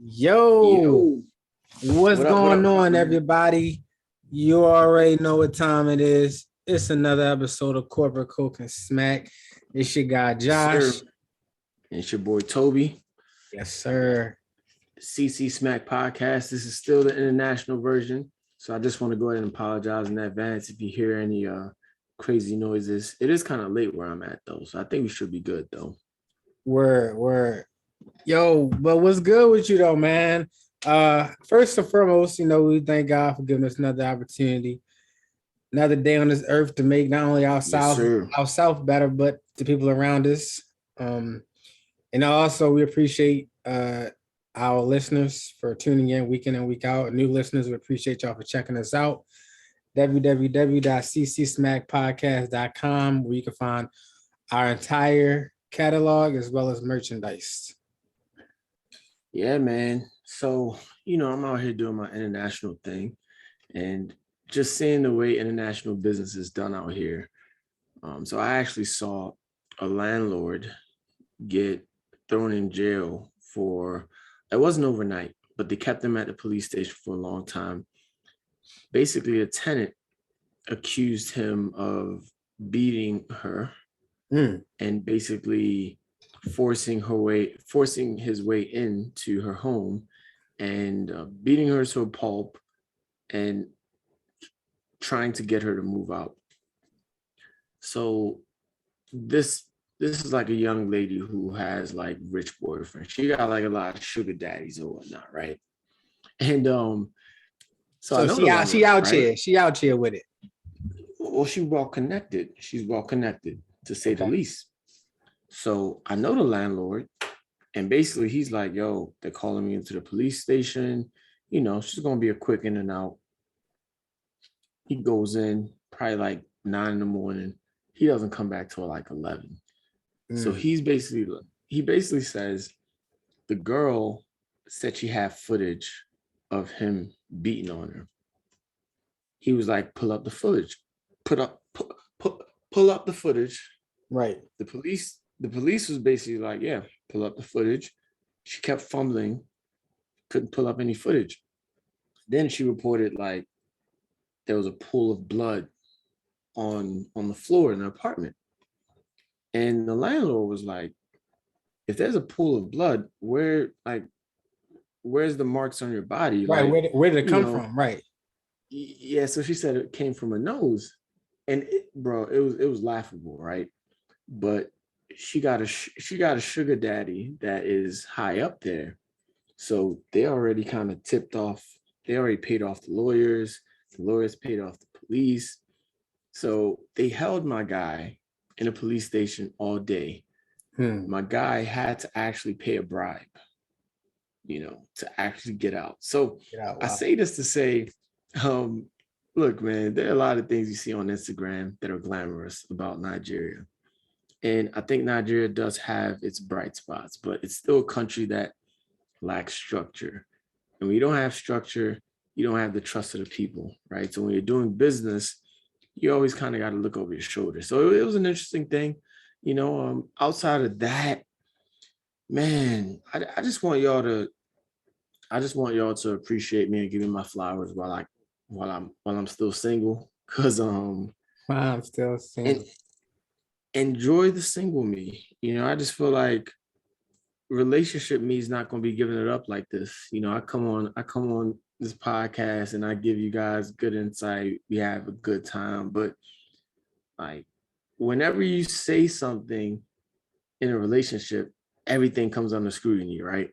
Yo, Yo, what's what up? What going up? on, everybody? You already know what time it is. It's another episode of Corporate Coke and Smack. It's your guy, Yes, sir. Josh. It's your boy Toby, Yes, sir. CC Smack Podcast. This is still the international version. So I just want to go ahead and apologize in advance if you hear any crazy noises. It is kind of late where I'm at though. So I think we should be good though. Word. Yo, but what's good with you though, man? First and foremost, we thank God for giving us another opportunity, another day on this earth to make not only Yes, sir. our south better, but the people around us. And also we appreciate our listeners for tuning in week in and week out. New listeners, we appreciate y'all for checking us out. www.ccsmackpodcast.com, where you can find our entire catalog as well as merchandise. Yeah, man. So, I'm out here doing my international thing and just seeing the way international business is done out here. So I actually saw a landlord get thrown in jail for, it wasn't overnight, but they kept him at the police station for a long time. Basically, a tenant accused him of beating her and basically forcing his way into her home and beating her to a pulp and trying to get her to move out. So this is like a young lady who has like rich boyfriend. She got like a lot of sugar daddies or whatnot, right? And so I know she out right? here. She out here with it. Well, she's well connected. She's well connected, to say the least. So I know the landlord, and basically he's like, "Yo, they're calling me into the police station. She's gonna be a quick in and out." He goes in probably like 9 in the morning. He doesn't come back till like 11. So he basically says the girl said she had footage of him beating on her. He was like, pull up the footage, pull up the footage. Right. The police was basically like, yeah, pull up the footage. She kept fumbling, couldn't pull up any footage. Then she reported like there was a pool of blood on the floor in the apartment. And the landlord was like, if there's a pool of blood, where's the marks on your body? Right. Like, Where did it come from? Right. Yeah. So she said it came from her nose, and it was laughable, right? But she got a sugar daddy that is high up there, so they already kind of tipped off. They already paid off the lawyers. The lawyers paid off the police. So they held my guy in a police station all day. My guy had to actually pay a bribe, to actually get out. So Wow. I say this to say, look, man, there are a lot of things you see on Instagram that are glamorous about Nigeria. And I think Nigeria does have its bright spots, but it's still a country that lacks structure. And when you don't have structure, you don't have the trust of the people, right? So when you're doing business, you always kind of got to look over your shoulder. So it was an interesting thing. Outside of that, man, I just want y'all to appreciate me and give me my flowers while I'm still single. Cause I'm still single. And enjoy the single me. I just feel like relationship me is not gonna be giving it up like this. I come on this podcast and I give you guys good insight. We have a good time, but like whenever you say something in a relationship, everything comes under scrutiny, right?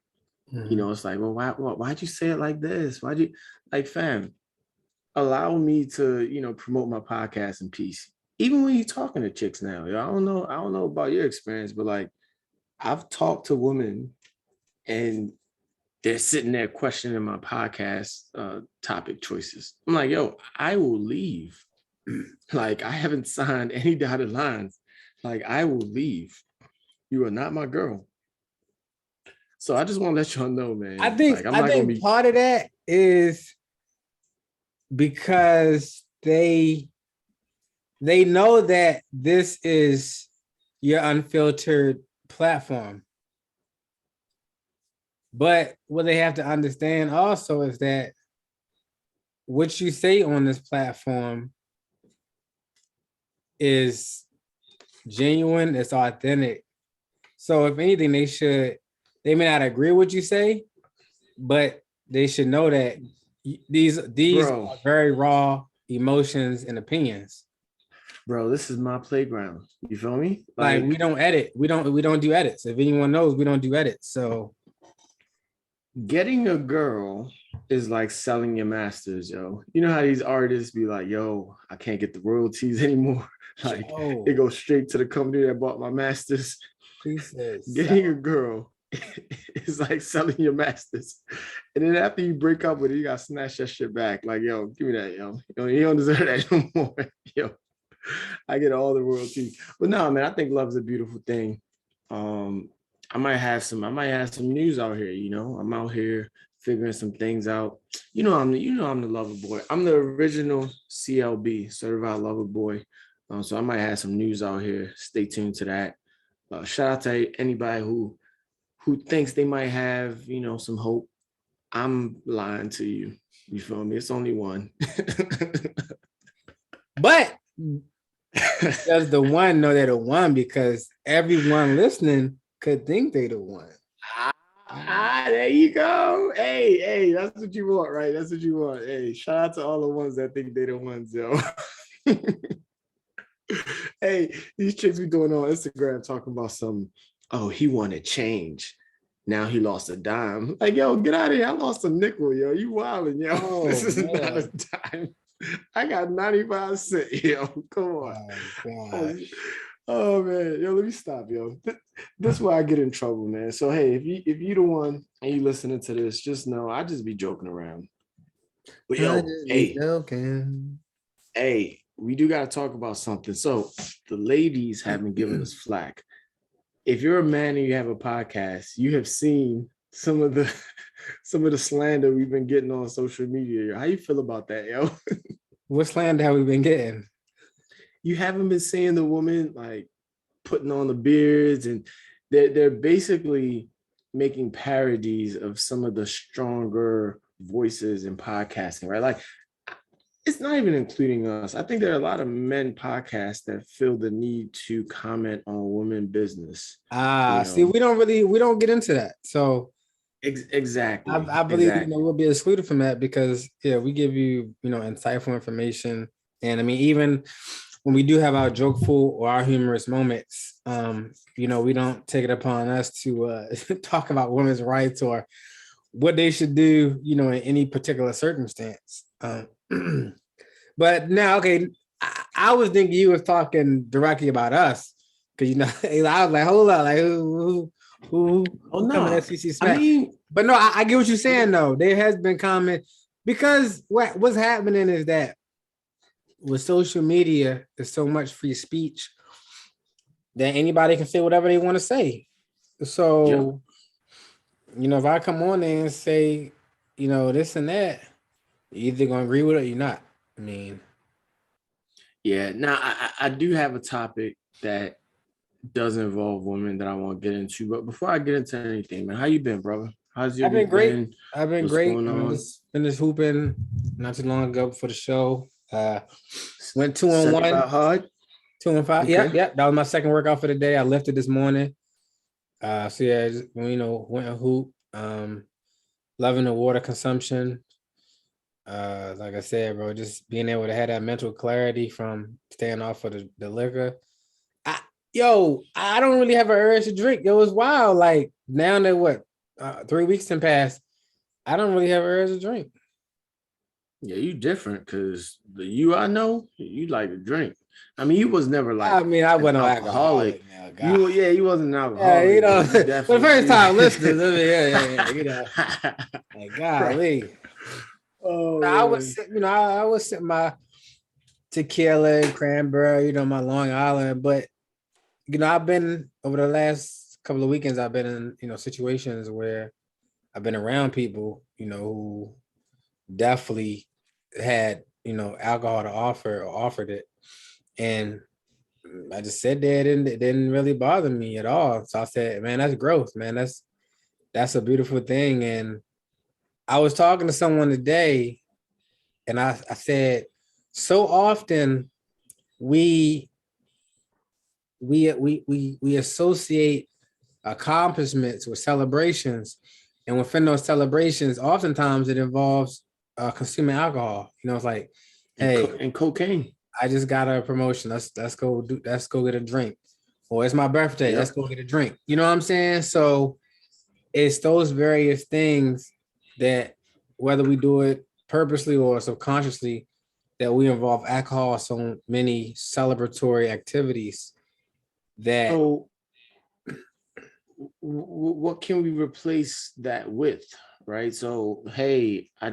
It's like, well, why'd you say it like this? Why'd you like, fam? Allow me to, promote my podcast in peace. Even when you're talking to chicks now, I don't know about your experience, but like, I've talked to women, and they're sitting there questioning my podcast topic choices. I'm like, yo, I will leave. Like, I haven't signed any dotted lines. Like, I will leave. You are not my girl. So I just want to let y'all know, man. I think part of that is because they know that this is your unfiltered platform. But what they have to understand also is that what you say on this platform is genuine, it's authentic. So if anything, they may not agree with what you say, but they should know that these Bro, are very raw emotions and opinions. bro, this is my playground. You feel me? Like we Like, don't edit. We don't do edits. If anyone knows, we don't do edits. So getting a girl is like selling your masters, yo. You know how these artists be like, yo, I can't get the royalties anymore. Like, it Joe, goes straight to the company that bought my masters. he says, Getting a girl is like selling your masters. And then after you break up with it, you gotta snatch that shit back. Like, yo, give me that, yo. You don't deserve that no more. Yo, I get all the royalties. But no, man, I think love is a beautiful thing. Um, I might have some news out here, you know. I'm out here figuring some things out. I'm the lover boy. I'm the original CLB, certified lover boy. So I might have some news out here. Stay tuned to that. Shout out to anybody who thinks they might have, some hope. I'm lying to you. You feel me? It's only one. but does the one know they're the one? Because everyone listening could think they the one. There you go. Hey, that's what you want, right? That's what you want. Hey, shout out to all the ones that think they the ones, yo. Hey, these chicks be doing on Instagram talking about oh, he wanted change. Now he lost a dime. Like, yo, get out of here. I lost a nickel, yo. You wilding, yo. Oh, This is not man. a dime. I got 95 cents, yo. Come on. Oh, Oh, gosh. oh, man. Yo, let me stop, yo. This is where I get in trouble, man. So hey, if you the one and you listening to this, just know I just be joking around. But I yo, just be hey, joking. hey, we do gotta talk about something. So the ladies have been giving us flack. If you're a man and you have a podcast, you have seen some of the some of the slander we've been getting on social media. How you feel about that, yo? What slander have we been getting? You haven't been seeing the woman like putting on the beards, and they're basically making parodies of some of the stronger voices in podcasting, right? Like, it's not even including us. I think there are a lot of men podcasts that feel the need to comment on women business. You See, know, we don't get into that. So exactly, I believe exactly. we'll be excluded from that because we give you insightful information, and I mean even when we do have our jokeful or our humorous moments, we don't take it upon us to talk about women's rights or what they should do, in any particular circumstance. But now, okay, I was thinking you was talking directly about us because I was like, hold up, like Oh who coming no, SEC I smack? mean, But no, I get what you're saying though. There has been comment because what's happening is that with social media, there's so much free speech that anybody can say whatever they want to say. yep. So, if I come on there and say, this and that, you're either gonna agree with it or you're not. I mean, Yeah. Now I do have a topic that does involve women that I want to get into. But before I get into anything, man, how you been, brother? How's your I've been week great. been? I've been What's great. going on? Just finished hooping not too long ago for the show. Went two on one, Certified hard. 2 and 5. Yep, Okay. yep. That was my second workout for the day. I lifted this morning. So yeah, just, went and hoop. Loving the water consumption. Like I said, bro, just being able to have that mental clarity from staying off of the liquor. I don't really have an urge to drink. It was wild. Like now that 3 weeks can pass, I don't really have an urge to drink. Yeah, you different because the you I know, you like to drink. I mean, you was never I like mean, I an wasn't no alcoholic. alcoholic now, God. Yeah, you wasn't an Yeah, alcoholic, but you for the first definitely time listeners, I mean, yeah, like right. golly. Oh I was, man. I was sitting my tequila and cranberry, my Long Island, but I've been over the last couple of weekends, I've been in, situations where I've been around people, who definitely had, alcohol to offer or offered it. And I just said that and it didn't really bother me at all. So I said, man, that's gross, man. That's a beautiful thing. And I was talking to someone today, and I said, so often we we associate accomplishments with celebrations, and within those celebrations, oftentimes it involves consuming alcohol. It's like, hey, And cocaine. I just got a promotion. Let's go get a drink. Or it's my birthday. Let's Yep. go get a drink. You know what I'm saying? So it's those various things that, whether we do it purposely or subconsciously, that we involve alcohol in so many celebratory activities that So what can we replace that with, right? So hey, I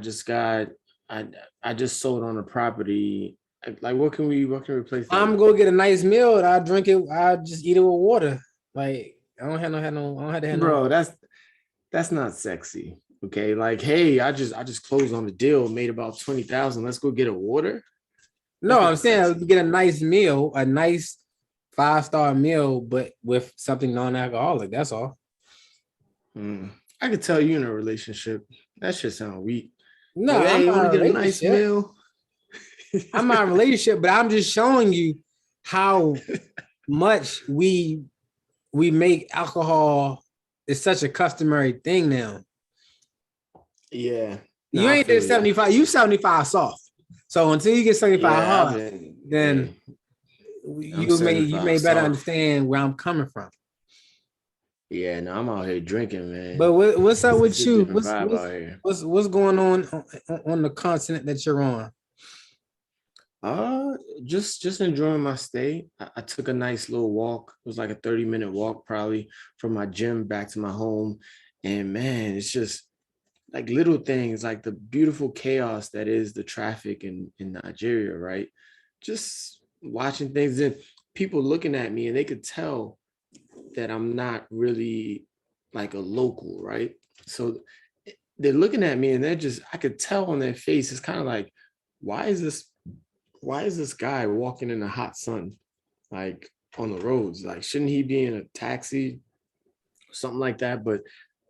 I just sold on a property. Like what can we replace that I'm with? gonna get a nice meal and I drink it. I just eat it with water. Like I don't have to have no. Bro, that's not sexy. Okay, like hey, I just closed on the deal, made about 20,000. Let's go get a water. No, That's I'm not saying sexy. get a nice meal, a nice 5-star meal, but with something non-alcoholic. That's all. Mm. I could tell you in a relationship. That shit sound weak. No, Like, I'm hey, you want not to in a get a nice relationship. meal? I'm not in a relationship, but I'm just showing you how much we make alcohol is such a customary thing now. Yeah. No, You I ain't did feel you. 75, you 75 soft. So until you get 75 Yeah, I've hard, been. then Hey, I'm you may 75 better soft. understand where I'm coming from. Yeah, no, I'm out here drinking, But man. what's up It's with a you? different vibe out here. What's going on the continent that you're on? Uh, just enjoying my stay. I took a nice little walk. It was like a 30-minute walk, probably from my gym back to my home. And man, it's just like little things, like the beautiful chaos that is the traffic in Nigeria, right? Just watching things and people looking at me and they could tell that I'm not really like a local, right? So they're looking at me and they're just, I could tell on their face, it's kind of like, why is this, why is this guy walking in the hot sun, like on the roads? Like, shouldn't he be in a taxi, something like that? But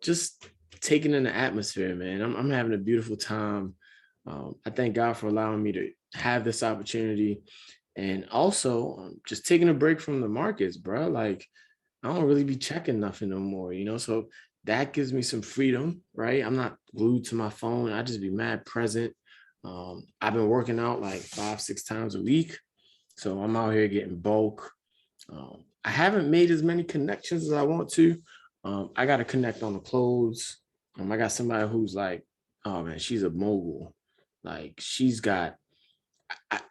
just taking in the atmosphere, man. I'm having a beautiful time. I thank God for allowing me to have this opportunity and also just taking a break from the markets, bro. Like, I don't really be checking nothing no more, you know? So that gives me some freedom, right? I'm not glued to my phone. I just be mad present. I've been working out like 5, 6 times a week. So I'm out here getting bulk. I haven't made as many connections as I want to. I got to connect on the clothes. I got somebody who's like, oh man, she's a mogul. Like she's got,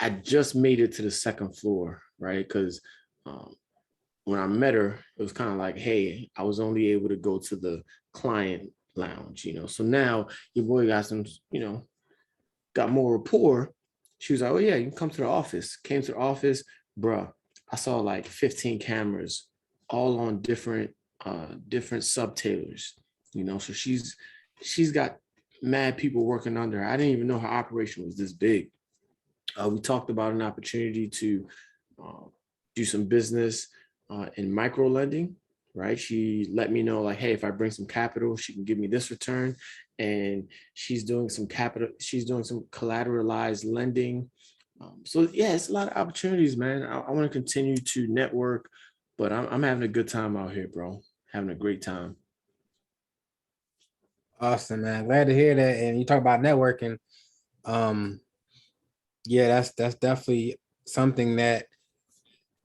I just made it to the second floor, right? Because um, when I met her, it was kind of like, hey, I was only able to go to the client lounge, you know. So now your boy got some, you know, got more rapport. She was like, oh yeah, you can come to the office. Came to the office, bruh. I saw like 15 cameras, all on different sub tailors, you know. So she's got mad people working under her. I didn't even know her operation was this big. We talked about an opportunity to uh, do some business in micro lending, right? She let me know like, hey, if I bring some capital, she can give me this return. And she's doing some capital, she's doing some collateralized lending. So yeah, it's a lot of opportunities, man. I want to continue to network, but I'm having a good time out here, bro. Having a great time. Awesome, man. Glad to hear that. And you talk about networking. Um, yeah, that's definitely something that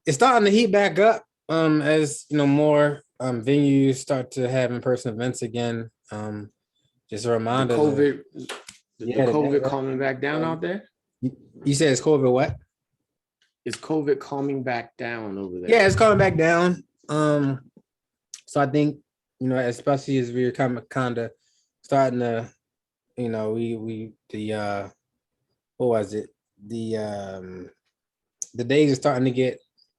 it's starting to heat back up. As more venues start to have in-person events again. Just a The reminder to COVID, the yeah, the COVID network. calming back down out there. You said it's COVID what? Is COVID calming back down over Yeah, there? it's coming back down. So I think, especially as we're kind of starting to, we what was it? The days are starting to get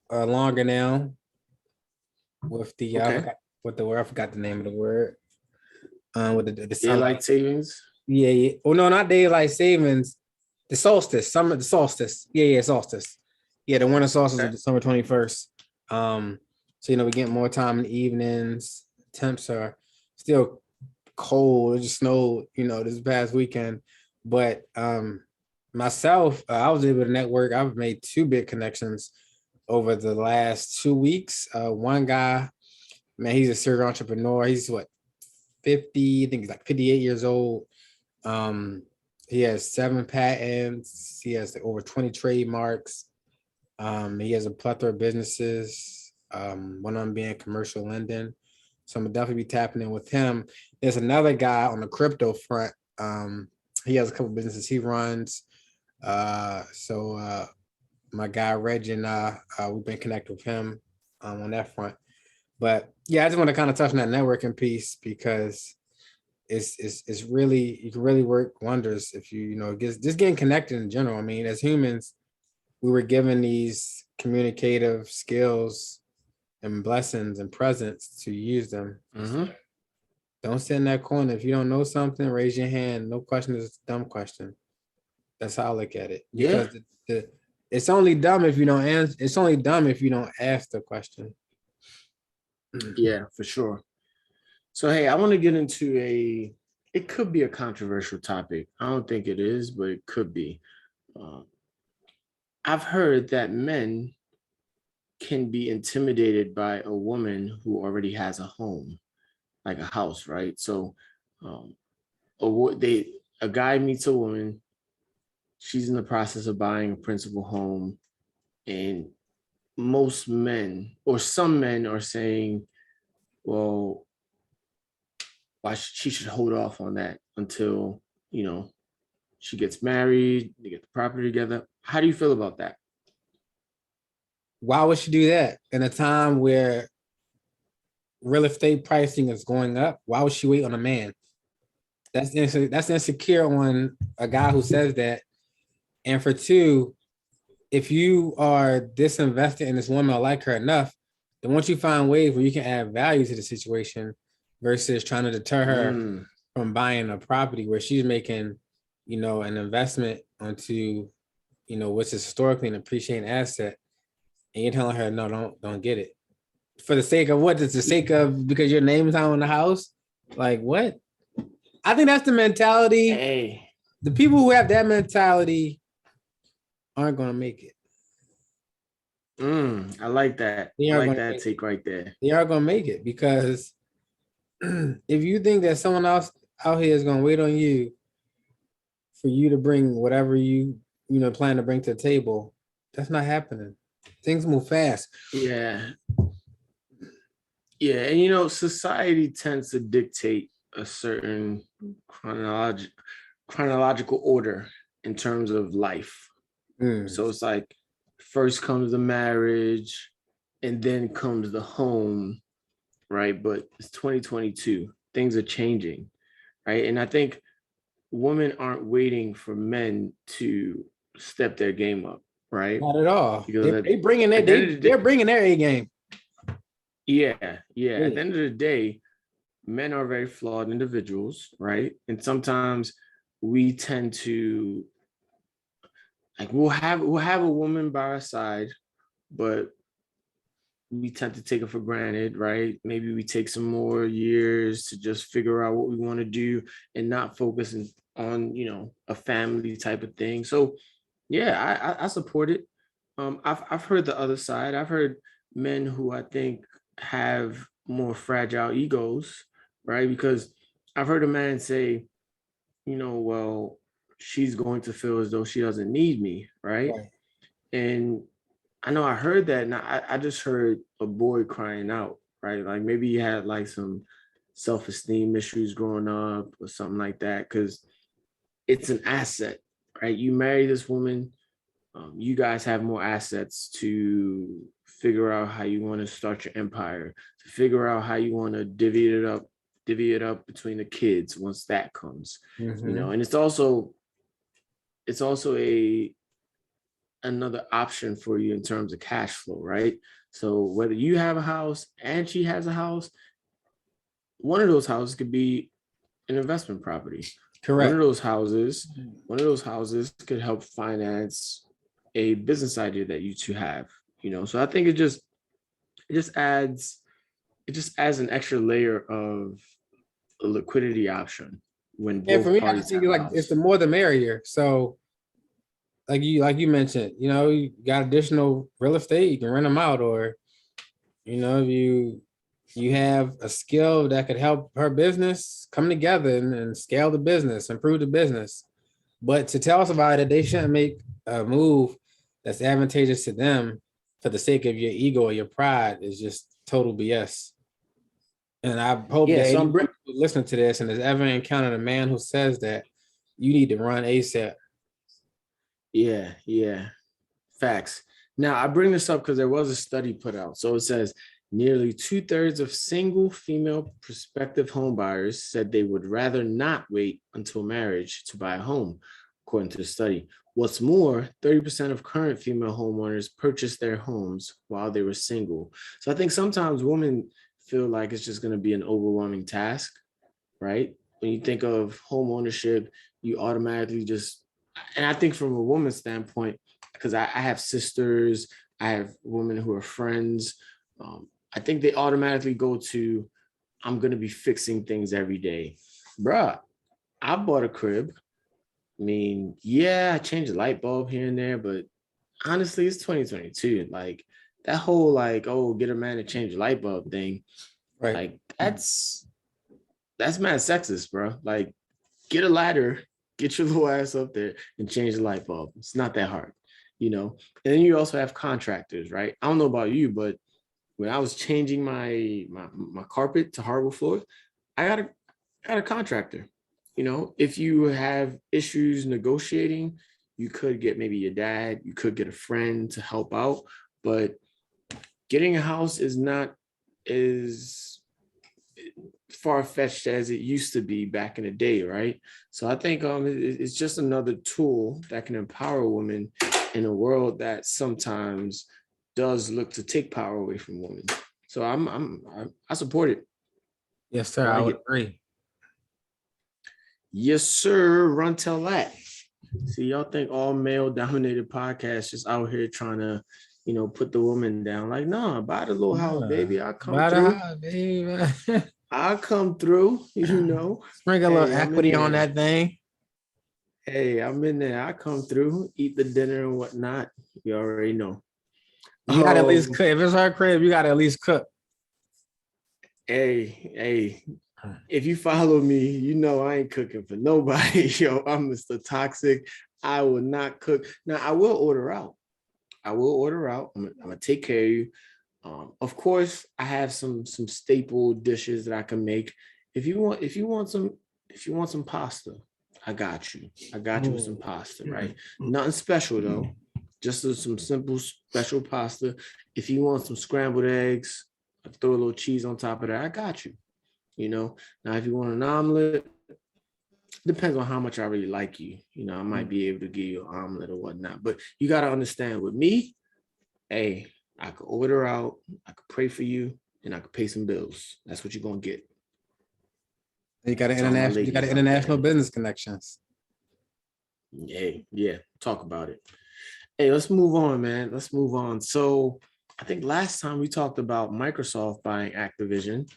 longer now with the I Okay. forgot what the word, I forgot the name of the word. With the Daylight sunlight. savings. Yeah, yeah. Oh no, not daylight savings. The solstice, the solstice. Yeah, solstice. Yeah, the winter solstice of Okay. December 21st. So we get more time in the evenings. Temps are still cold. It just snowed, this past weekend. But myself, I was able to network. I've made two big connections over the last 2 weeks. One guy, man, he's a serial entrepreneur. He's what, 50, I think he's like 58 years old. He has 7 patents. He has over 20 trademarks. He has a plethora of businesses. One of them being commercial lending. So I'm gonna definitely be tapping in with him. There's another guy on the crypto front. He has a couple businesses he runs. So my guy Reggie and we've been connected with him on that front. But yeah, I just want to kind of touch on that networking piece because it's really, you can really work wonders if just getting connected in general. I mean, as humans, we were given these communicative skills and blessings and presents to use them. Mm-hmm. Don't sit in that corner. If you don't know something, raise your hand. No question is a dumb question. That's how I look at it. Because it's only dumb if you don't answer. It's only dumb if you don't ask the question. Yeah, for sure. So, hey, I want to get into it could be a controversial topic. I don't think it is, but it could be. I've heard that men can be intimidated by a woman who already has a home, like a house, right? So, a guy meets a woman, she's in the process of buying a principal home, and most men or some men are saying, well, why she should hold off on that until she gets married, they get the property together. How do you feel about that? Why would she do that in a time where real estate pricing is going up? Why would she wait on a man? That's insecure on a guy who says that. And for two, if you are disinvested in this woman or like her enough, then once you find ways where you can add value to the situation versus trying to deter her from buying a property where she's making, an investment onto, what's historically an appreciating asset, and you're telling her, no, don't get it. For the sake of what? It's the sake of because your name's on the house? Like what? I think that's the mentality. Hey. The people who have that mentality aren't going to make it. I like that. I like that take right there. They are going to make it because if you think that someone else out here is going to wait on you for you to bring whatever you plan to bring to the table, that's not happening. Things move fast. Yeah. Yeah, and society tends to dictate a certain chronological order in terms of life. So it's like first comes the marriage and then comes the home, right? But it's 2022. Things are changing, right? And I think women aren't waiting for men to step their game up, right? Not at all. They're bringing their A game. Yeah. At the end of the day, men are very flawed individuals, right? And sometimes we tend to we'll have a woman by our side, but we tend to take it for granted, right? Maybe we take some more years to just figure out what we want to do and not focus on a family type of thing. So yeah, I support it. I've heard the other side. I've heard men who I think have more fragile egos, right? Because I've heard a man say, well, she's going to feel as though she doesn't need me, right? And I know I heard that, and I just heard a boy crying out, right? Like maybe he had like some self-esteem issues growing up or something like that, because it's an asset, right? You marry this woman, you guys have more assets to figure out how you want to start your empire, to figure out how you want to divvy it up between the kids once that comes, and it's also another option for you in terms of cash flow, right? So whether you have a house and she has a house, one of those houses could be an investment property. Correct. One of those houses could help finance a business idea that you two have, So I think it just adds an extra layer of a liquidity option when And for both me, I just parties think have a like it's the house. more the merrier. So like you mentioned, you got additional real estate, you can rent them out, or if you have a skill that could help her business come together and scale the business, improve the business. But to tell somebody that they shouldn't make a move that's advantageous to them for the sake of your ego or your pride is just total BS. And I hope Yeah, that so I'm anyone who listen to this and has ever encountered a man who says that, you need to run ASAP. yeah. Facts. Now, I bring this up because there was a study put out. So it says nearly 2/3 of single female prospective home buyers said they would rather not wait until marriage to buy a home, according to the study. What's more, 30% of current female homeowners purchased their homes while they were single. So I think sometimes women feel like it's just going to be an overwhelming task, right? When you think of home ownership, you automatically just, and I think from a woman's standpoint, because I have sisters, I have women who are friends. I think they automatically go to, I'm going to be fixing things every day. Bruh, I bought a crib. I mean, yeah, I changed a light bulb here and there, but honestly, it's 2022. Like that whole like, oh, get a man to change a light bulb thing, Right. like that's mad sexist, bro. Like, get a ladder, get your little ass up there and change the light bulb. It's not that hard, you know. And then you also have contractors, right? I don't know about you, but when I was changing my carpet to hardwood floors, I got a contractor. You know, if you have issues negotiating, you could get maybe your dad, you could get a friend to help out, but getting a house is not as far-fetched as it used to be back in the day, right? So I think it's just another tool that can empower women in a world that sometimes does look to take power away from women. So I support it. Yes, sir. I I like would it. agree. Yes, sir. Run tell that. See, y'all think all male dominated podcasts just out here trying to, put the woman down. Like, nah, buy the little house, Nah, baby. I'll come buy the through. house, baby. I'll come through, Sprinkle a little Hey, I'm in equity on there. that thing. Hey, I'm in there. I come through, eat the dinner and whatnot. You already know. You got to at least Um, cook. If it's her crib, you got to at least cook. hey, if you follow me, you know I ain't cooking for nobody. Yo, I'm Mr. Toxic. I will not cook. Now I will order out. I will order out. I'm gonna take care of you. Of course, I have some staple dishes that I can make. If you want some pasta, I got you. I got you with some Oh, pasta, right? Nothing special though. Just some simple special pasta. If you want some scrambled eggs, I throw a little cheese on top of that. I got you. Now if you want an omelet, depends on how much I really like you. I might be able to give you an omelet or whatnot. But you gotta understand with me, hey, I could order out, I could pray for you, and I could pay some bills. That's what you're gonna get. you got an To all my international. You got ladies an out there. international business connections. Hey, yeah, talk about it. Hey, let's move on, man. Let's move on. So I think last time we talked about Microsoft buying Activision.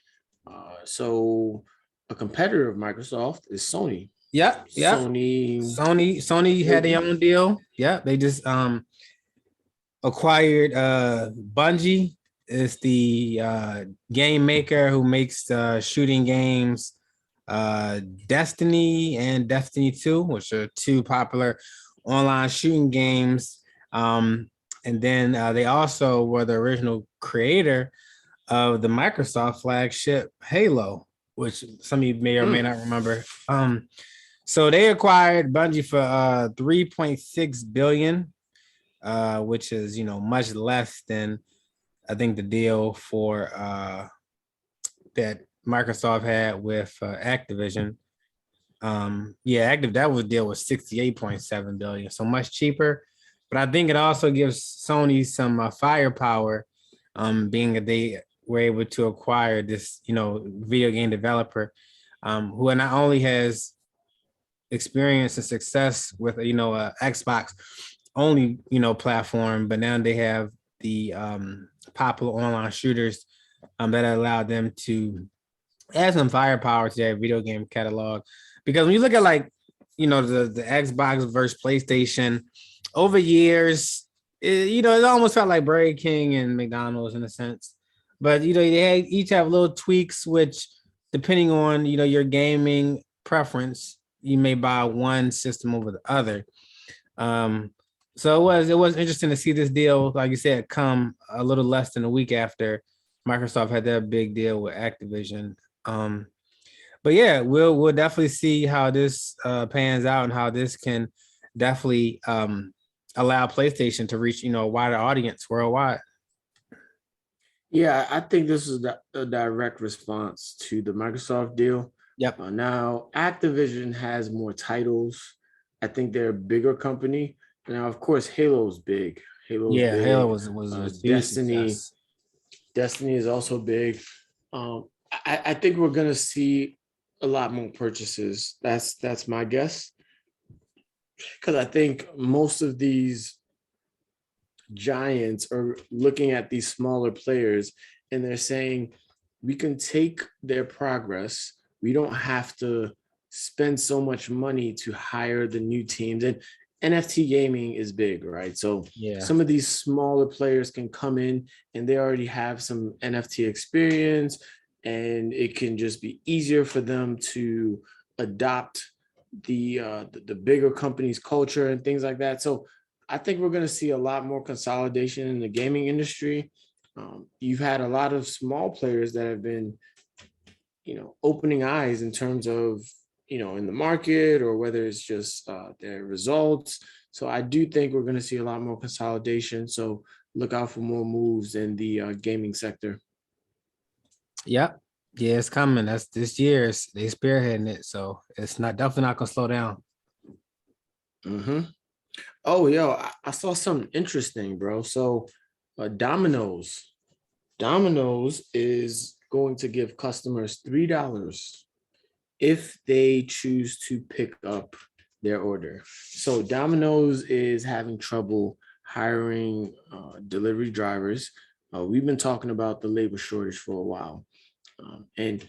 So a competitor of Microsoft is Sony. Yep, yep. Sony, Sony had their they, own deal. Yep, they just acquired Bungie. Is the game maker who makes shooting games Destiny and Destiny 2, which are two popular online shooting games. And then they also were the original creator of the Microsoft flagship Halo, which some of you may or may mm, not remember. So they acquired Bungie for 3.6 billion, which is much less than I think the deal for that Microsoft had with Activision. Yeah, that was deal was 68.7 billion, so much cheaper. But I think it also gives Sony some firepower, being that they were able to acquire this, video game developer, who not only has experience and success with Xbox only platform, but now they have the popular online shooters that allowed them to add some firepower to that video game catalog. Because when you look at like, the Xbox versus PlayStation over years, it almost felt like Burger King and McDonald's in a sense. But each have little tweaks, which depending on your gaming preference, you may buy one system over the other. Um, so it was interesting to see this deal, like you said, come a little less than a week after Microsoft had that big deal with Activision. Um, but yeah, we'll definitely see how this pans out and how this can definitely allow PlayStation to reach a wider audience worldwide. Yeah, I think this is a direct response to the Microsoft deal. Yep. Now, Activision has more titles. I think they're a bigger company. Now, of course, Halo's big. Halo's Yeah, Halo big. was a huge Destiny, success. Destiny is also big. I think we're gonna see a lot more purchases. That's my guess. Because I think most of these giants are looking at these smaller players and they're saying we can take their progress. We don't have to spend so much money to hire the new teams. And NFT gaming is big, right? So Yeah. some of these smaller players can come in and they already have some NFT experience, and it can just be easier for them to adopt the bigger companies' culture and things like that. So I think we're going to see a lot more consolidation in the gaming industry. You've had a lot of small players that have been, opening eyes in terms of, in the market, or whether it's just their results. So I do think we're going to see a lot more consolidation. So look out for more moves in the gaming sector. Yep. Yeah, it's coming. That's this year's. They spearheading it, so it's not definitely not gonna slow down. Mm-hmm. Oh, yo, I saw something interesting, bro. So Domino's is going to give customers $3 if they choose to pick up their order. So Domino's is having trouble hiring delivery drivers. We've been talking about the labor shortage for a while. And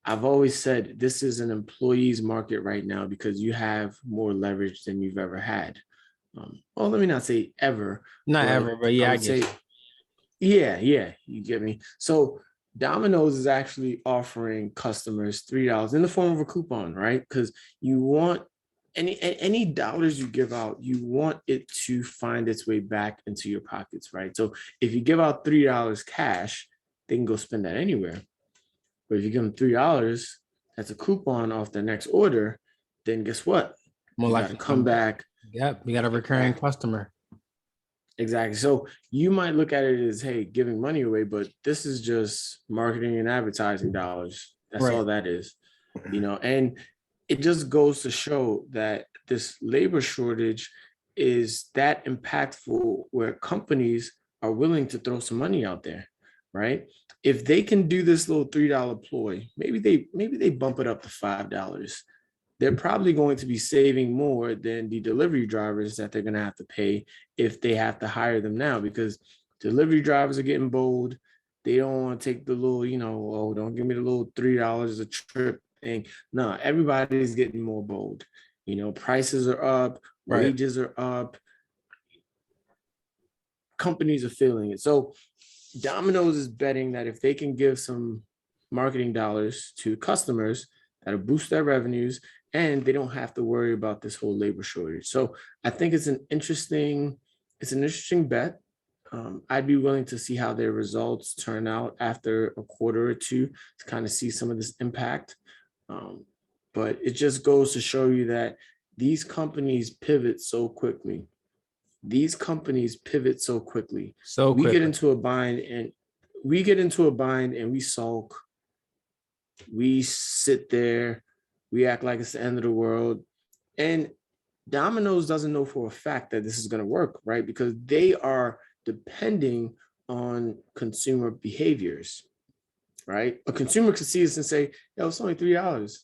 I've always said this is an employee's market right now because you have more leverage than you've ever had. Well, let me not say ever, Not but ever, but I yeah, I would get say, you. yeah, you get me. So Domino's is actually offering customers $3 in the form of a coupon, right? Because you want any dollars you give out, you want it to find its way back into your pockets, right? So if you give out $3 cash, they can go spend that anywhere. But if you give them $3, that's a coupon off their next order, then guess what? More You got to likely to come come back. back. Yep, we got a recurring customer. Exactly. So you might look at it as, hey, giving money away, but this is just marketing and advertising dollars. That's Right. all that is, and it just goes to show that this labor shortage is that impactful where companies are willing to throw some money out there, right? If they can do this little $3 ploy, maybe they bump it up to $5. They're probably going to be saving more than the delivery drivers that they're going to have to pay if they have to hire them now, because delivery drivers are getting bold. They don't want to take the little, oh, don't give me the little $3 a trip thing. No, everybody's getting more bold. Prices are up, Right. wages are up, companies are feeling it. So Domino's is betting that if they can give some marketing dollars to customers, that'll boost their revenues, and they don't have to worry about this whole labor shortage. So I think it's an interesting bet. I'd be willing to see how their results turn out after a quarter or two to kind of see some of this impact. Um, but it just goes to show you that these companies pivot so quickly. These companies pivot so quickly. So We get quickly. into a bind and we sulk. We sit there, we act like it's the end of the world. And Domino's doesn't know for a fact that this is going to work, right? Because they are depending on consumer behaviors, right? A consumer could see this and say, yo, it's only $3.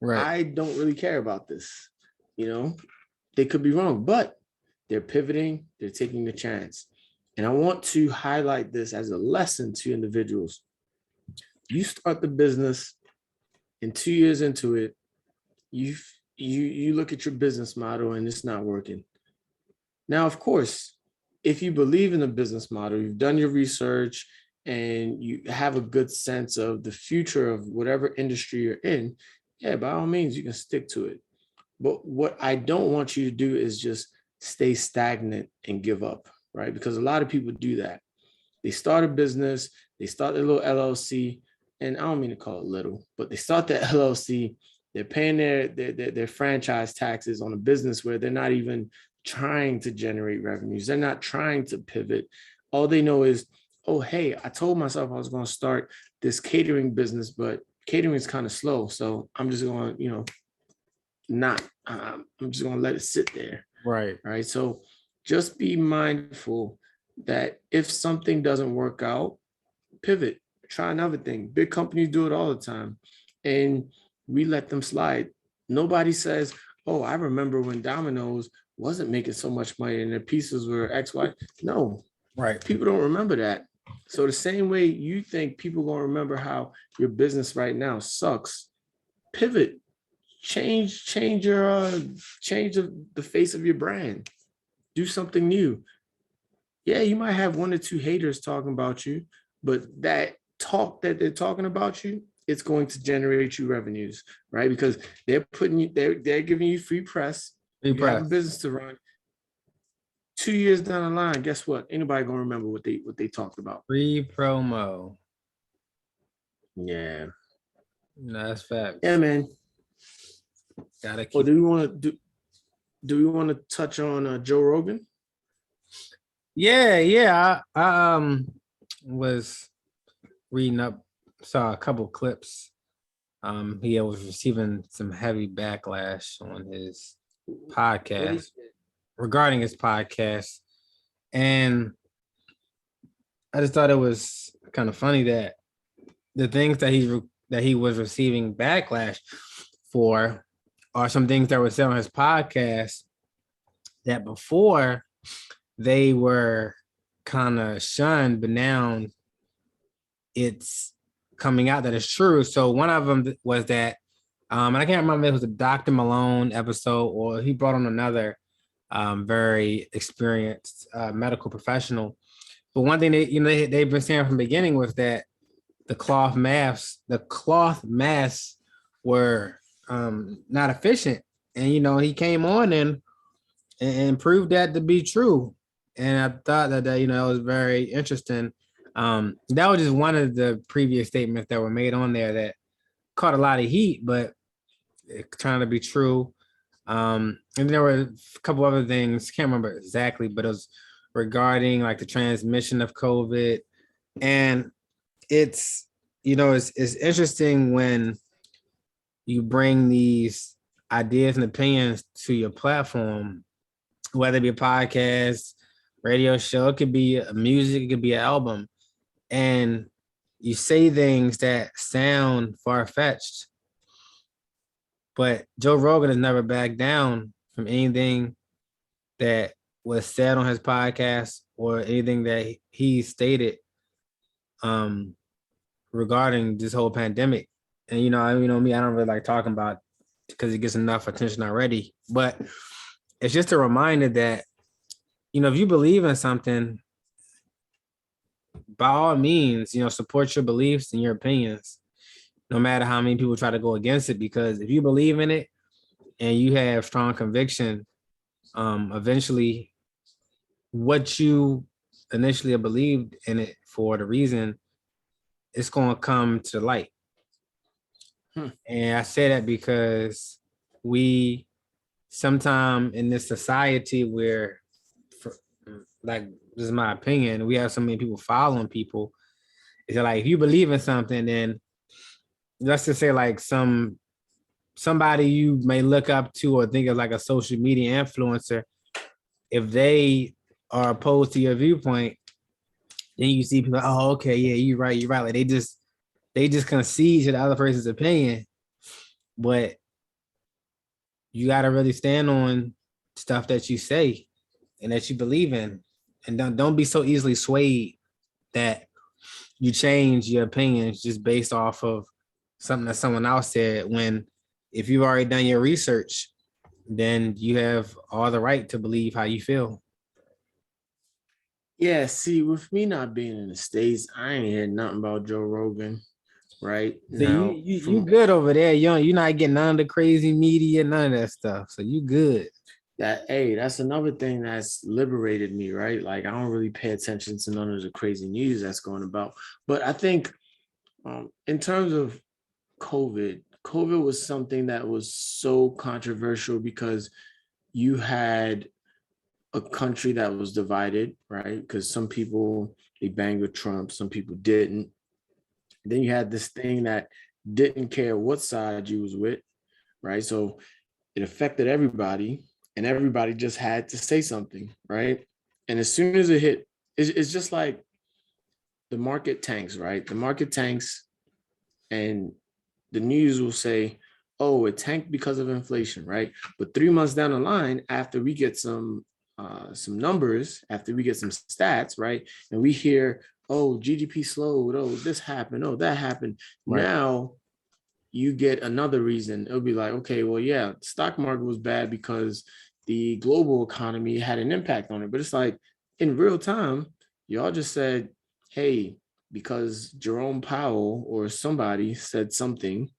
Right. I don't really care about this. They could be wrong, but they're pivoting, they're taking the chance. And I want to highlight this as a lesson to individuals. You start the business, and 2 years into it, you look at your business model and it's not working. Now, of course, if you believe in the business model, you've done your research and you have a good sense of the future of whatever industry you're in, yeah, by all means, you can stick to it. But what I don't want you to do is just stay stagnant and give up, right? Because a lot of people do that. They start a business, they start a little LLC, and I don't mean to call it little, but they start the LLC. They're paying their franchise taxes on a business where they're not even trying to generate revenues. They're not trying to pivot. All they know is, oh, hey, I told myself I was going to start this catering business, but catering is kind of slow. So I'm just going to, I'm just going to let it sit there. Right. Right. So just be mindful that if something doesn't work out, pivot, try another thing. Big companies do it all the time. And we let them slide. Nobody says, oh, I remember when Domino's wasn't making so much money and their pieces were X, Y. No, Right. people don't remember that. So the same way you think people gonna remember how your business right now sucks, pivot, change the face of your brand, do something new. Yeah, you might have one or two haters talking about you, but that talk that they're talking about you, it's going to generate you revenues, right? Because they're giving you free press. You have a business to run. 2 years down the line, guess what? Ain't nobody gonna remember what they talked about. Free promo. Yeah. No, that's facts. Yeah, man. Gotta keep. Or do we want to touch on Joe Rogan? Yeah. I was reading up, saw a couple clips. He was receiving some heavy backlash on his podcast regarding his podcast, and I just thought it was kind of funny that the things that he was receiving backlash for are some things that were said on his podcast that before they were kind of shunned, but now it's coming out that it's true. So one of them was that, and I can't remember if it was a Dr. Malone episode or he brought on another very experienced medical professional. But one thing they've been saying from the beginning was that the cloth masks were not efficient, and he came on and proved that to be true. And I thought that it was very interesting. That was just one of the previous statements that were made on there that caught a lot of heat, but it turned to be true. And there were a couple other things, can't remember exactly, but it was regarding like the transmission of COVID. And it's interesting when you bring these ideas and opinions to your platform, whether it be a podcast, radio show, it could be a music, it could be an album, and you say things that sound far-fetched, but Joe Rogan has never backed down from anything that was said on his podcast or anything that he stated regarding this whole pandemic. And me, I don't really like talking about it because it gets enough attention already. But it's just a reminder that, if you believe in something, by all means, support your beliefs and your opinions, no matter how many people try to go against it. Because if you believe in it and you have strong conviction, eventually what you initially believed in it for the reason, it's going to come to the light. And I say that because we sometime in this society where, this is my opinion, we have so many people following people. It's like if you believe in something, then let's just say like somebody you may look up to or think of like a social media influencer, if they are opposed to your viewpoint, then you see people, oh, okay, yeah, you're right. Like they just concede to the other person's opinion, but you got to really stand on stuff that you say and that you believe in, and don't be so easily swayed that you change your opinions just based off of something that someone else said, when if you've already done your research, then you have all the right to believe how you feel. Yeah, see, with me not being in the States, I ain't heard nothing about Joe Rogan right So you now. you you From good over there. You're not getting none of the crazy media, none of that stuff. So you good. that, hey, that's another thing that's liberated me, right? Like I don't really pay attention to none of the crazy news that's going about. But I think in terms of COVID was something that was so controversial because you had a country that was divided, right? Because some people they banged with Trump, some people didn't. Then you had this thing that didn't care what side you was with, right? So it affected everybody, and everybody just had to say something, right? And as soon as it hit, it's just like the market tanks, right? The market tanks, and the news will say, "Oh, it tanked because of inflation," right? But 3 months down the line, after we get some numbers, after we get some stats, right, and we hear, "Oh, GDP slowed. Oh, this happened. Oh, that happened." Right. Now you get another reason. It'll be like, okay, well, yeah, the stock market was bad because the global economy had an impact on it. But it's like in real time, y'all just said, hey, because Jerome Powell or somebody said something,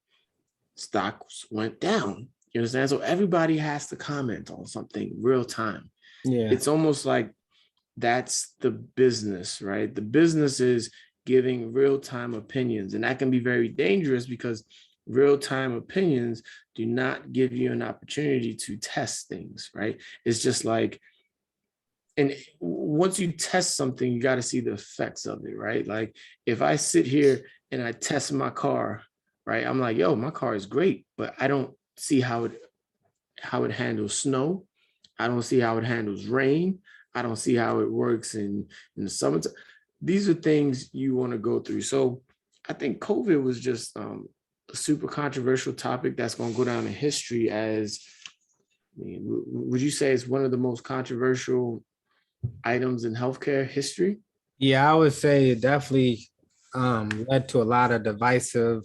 stocks went down. You understand? So everybody has to comment on something real time. Yeah. It's almost like that's the business, right? The business is giving real time opinions, and that can be very dangerous because real time opinions do not give you an opportunity to test things, right? It's just like, and once you test something, you got to see the effects of it, right? Like if I sit here and I test my car, right? I'm like, yo, my car is great, but I don't see how it handles snow. I don't see how it handles rain. I don't see how it works in the summertime. These are things you want to go through. So I think COVID was just a super controversial topic that's going to go down in history as, I mean, would you say it's one of the most controversial items in healthcare history? Yeah, I would say it definitely led to a lot of divisive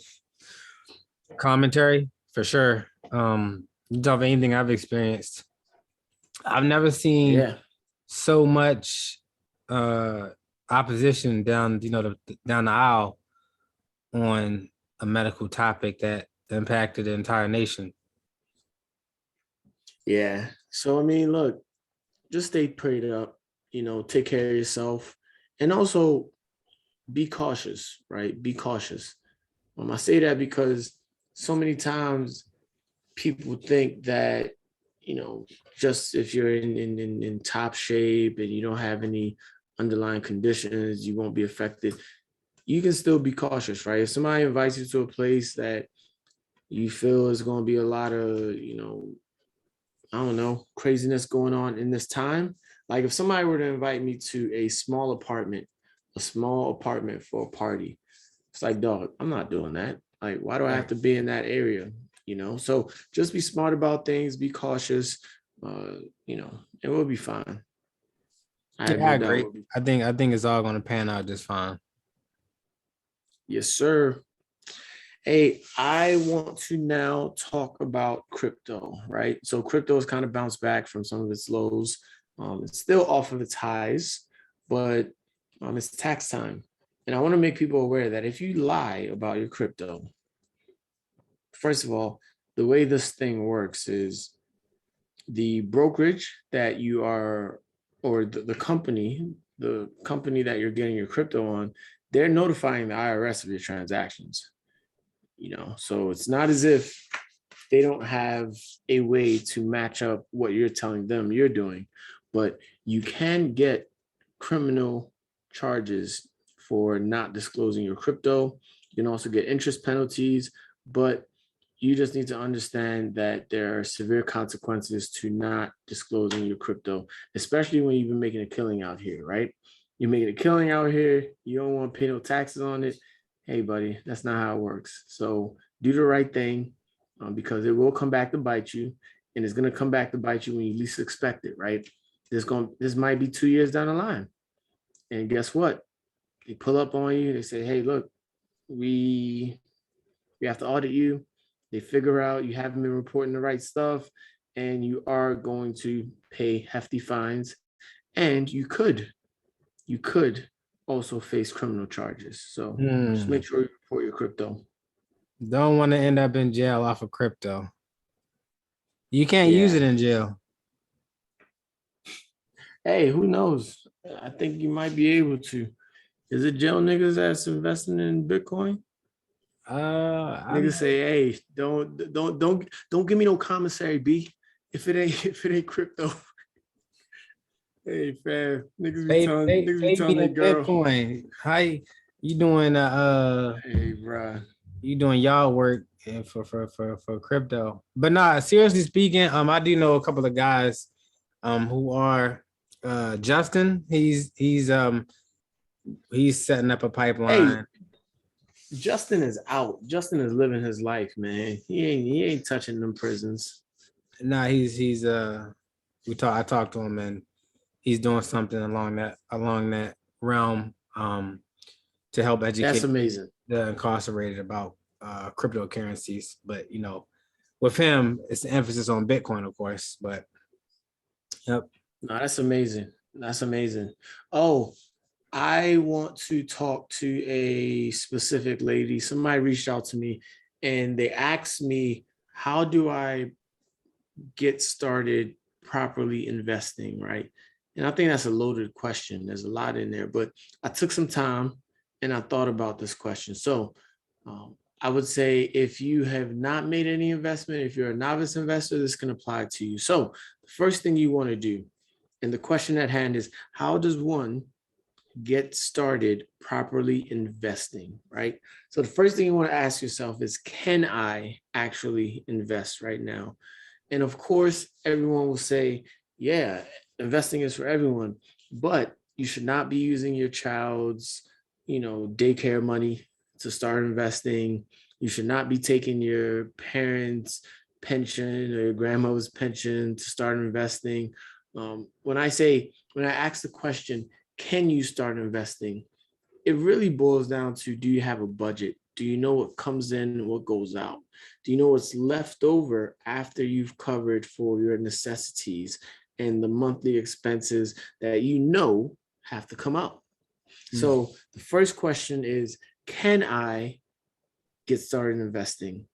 commentary for sure. Of anything I've experienced, I've never seen Yeah. so much uh opposition down, down the aisle on a medical topic that impacted the entire nation. Yeah. So, I mean, look, just stay prayed up, take care of yourself. And also be cautious, right? Be cautious. I say that because so many times people think that, just if you're in top shape and you don't have any underlying conditions, you won't be affected. You can still be cautious, right? If somebody invites you to a place that you feel is going to be a lot of, I don't know, craziness going on in this time. Like if somebody were to invite me to a small apartment for a party, it's like, dog, I'm not doing that. Like, why do I have Right. to be in that area? So just be smart about things, be cautious, uh, and we'll be fine. I have Yeah, I no agree. doubt. I think it's all going to pan out just fine. Yes, sir. Hey, I want to now talk about crypto, right? So crypto has kind of bounced back from some of its lows. It's still off of its highs, but it's tax time. And I want to make people aware that if you lie about your crypto, first of all, the way this thing works is the brokerage that you are, or the company that you're getting your crypto on, they're notifying the IRS of your transactions. So it's not as if they don't have a way to match up what you're telling them you're doing, but you can get criminal charges for not disclosing your crypto. You can also get interest penalties, but you just need to understand that there are severe consequences to not disclosing your crypto, especially when you've been making a killing out here, right? You're making a killing out here, you don't want to pay no taxes on it. Hey, buddy, that's not how it works. So do the right thing, because it will come back to bite you, and it's going to come back to bite you when you least expect it, right? This might be 2 years down the line. And guess what? They pull up on you, they say, hey, look, we We have to audit you. They figure out you haven't been reporting the right stuff, and you are going to pay hefty fines. And you could also face criminal charges. So just make sure you report your crypto. Don't want to end up in jail off of crypto. You can't use Yeah. it in jail. Hey, who knows? I think you might be able to. Is it jail niggas that's investing in Bitcoin? Niggas say, hey, don't give me no commissary, B. If it ain't crypto. Hey, fam, niggas be telling their girl. Bitcoin. How you doing? Hey, bro. You doing y'all work for crypto? But nah, seriously speaking, I do know a couple of guys, who are, Justin. He's setting up a Hey, pipeline. Justin is out. Justin is living his life, man. He ain't touching them prisons. Nah, I talked to him, and he's doing something along that realm, to help educate That's amazing. the incarcerated about cryptocurrencies. But with him, it's the emphasis on Bitcoin, of course. But yep. No, that's amazing. That's amazing. Oh, I want to talk to a specific lady. Somebody reached out to me and they asked me, how do I get started properly investing, right? And I think that's a loaded question. There's a lot in there, but I took some time and I thought about this question. So I would say if you have not made any investment, if you're a novice investor, this can apply to you. So the first thing you want to do, and the question at hand is, how does one get started properly investing, right? So the first thing you want to ask yourself is, can I actually invest right now? And of course, everyone will say, yeah, investing is for everyone, but you should not be using your child's, daycare money to start investing. You should not be taking your parents' pension or your grandmother's pension to start investing. When I ask the question, can you start investing? It really boils down to, do you have a budget? Do you know what comes in and what goes out? Do you know what's left over after you've covered for your necessities and the monthly expenses that have to come out? So the first question is, can I get started investing?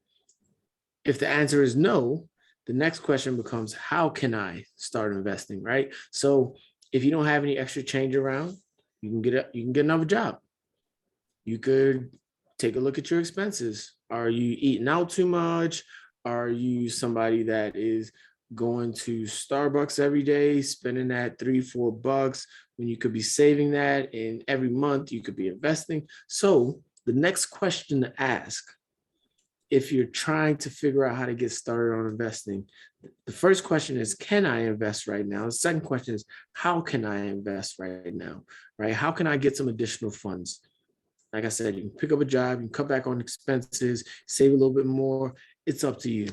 If the answer is no, the next question becomes, how can I start investing, right? So if you don't have any extra change around, you can get another job. You could take a look at your expenses. Are you eating out too much? Are you somebody that is going to Starbucks every day, spending that $3-4 when you could be saving that, and every month you could be investing? So the next question to ask, if you're trying to figure out how to get started on investing, the first question is, can I invest right now? The second question is, how can I invest right now, right? How can I get some additional funds? Like I said, you can pick up a job, you can cut back on expenses, save a little bit more. It's up to you.